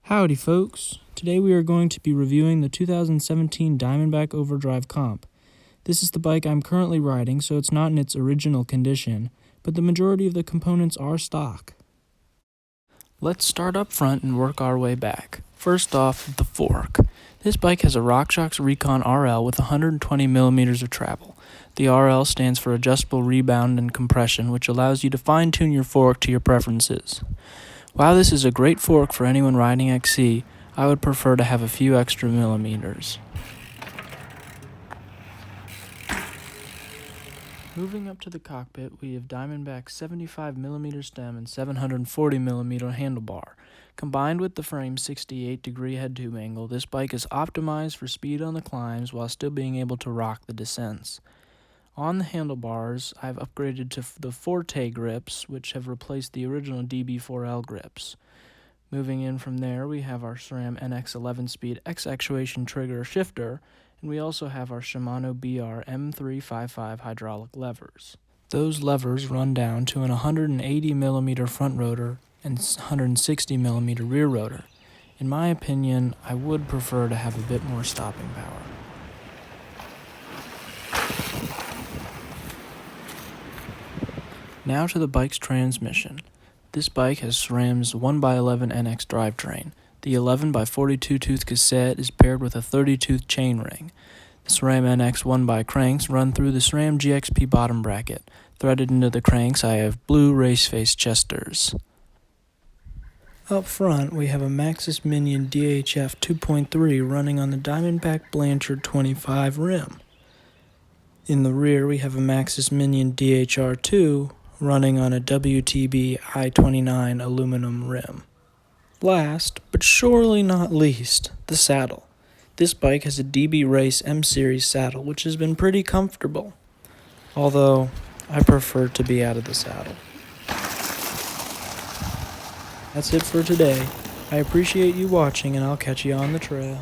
Howdy folks, today we are going to be reviewing the 2017 Diamondback Overdrive Comp. This is the bike I'm currently riding, so it's not in its original condition, but the majority of the components are stock. Let's start up front and work our way back. First off, the fork. This bike has a RockShox Recon RL with 120mm of travel. The RL stands for Adjustable Rebound and Compression, which allows you to fine-tune your fork to your preferences. While this is a great fork for anyone riding XC, I would prefer to have a few extra millimeters. Moving up to the cockpit, we have Diamondback's 75mm stem and 740mm handlebar. Combined with the frame's 68-degree head tube angle, this bike is optimized for speed on the climbs while still being able to rock the descents. On the handlebars, I've upgraded to the Forte grips, which have replaced the original DB4L grips. Moving in from there, we have our SRAM NX 11-speed X-actuation trigger shifter, and we also have our Shimano BR M355 hydraulic levers. Those levers run down to an 180mm front rotor and 160mm rear rotor. In my opinion, I would prefer to have a bit more stopping power. Now to the bike's transmission. This bike has SRAM's 1x11 NX drivetrain. The 11x42 tooth cassette is paired with a 30-tooth chainring. The SRAM NX 1x cranks run through the SRAM GXP bottom bracket. Threaded into the cranks, I have blue race-face chesters. Up front, we have a Maxxis Minion DHF 2.3 running on the Diamondback Blanchard 25 rim. In the rear, we have a Maxxis Minion DHR2 running on a WTB I-29 aluminum rim. Last, but surely not least, the saddle. This bike has a DB Race M-Series saddle, which has been pretty comfortable, although I prefer to be out of the saddle. That's it for today. I appreciate you watching, and I'll catch you on the trail.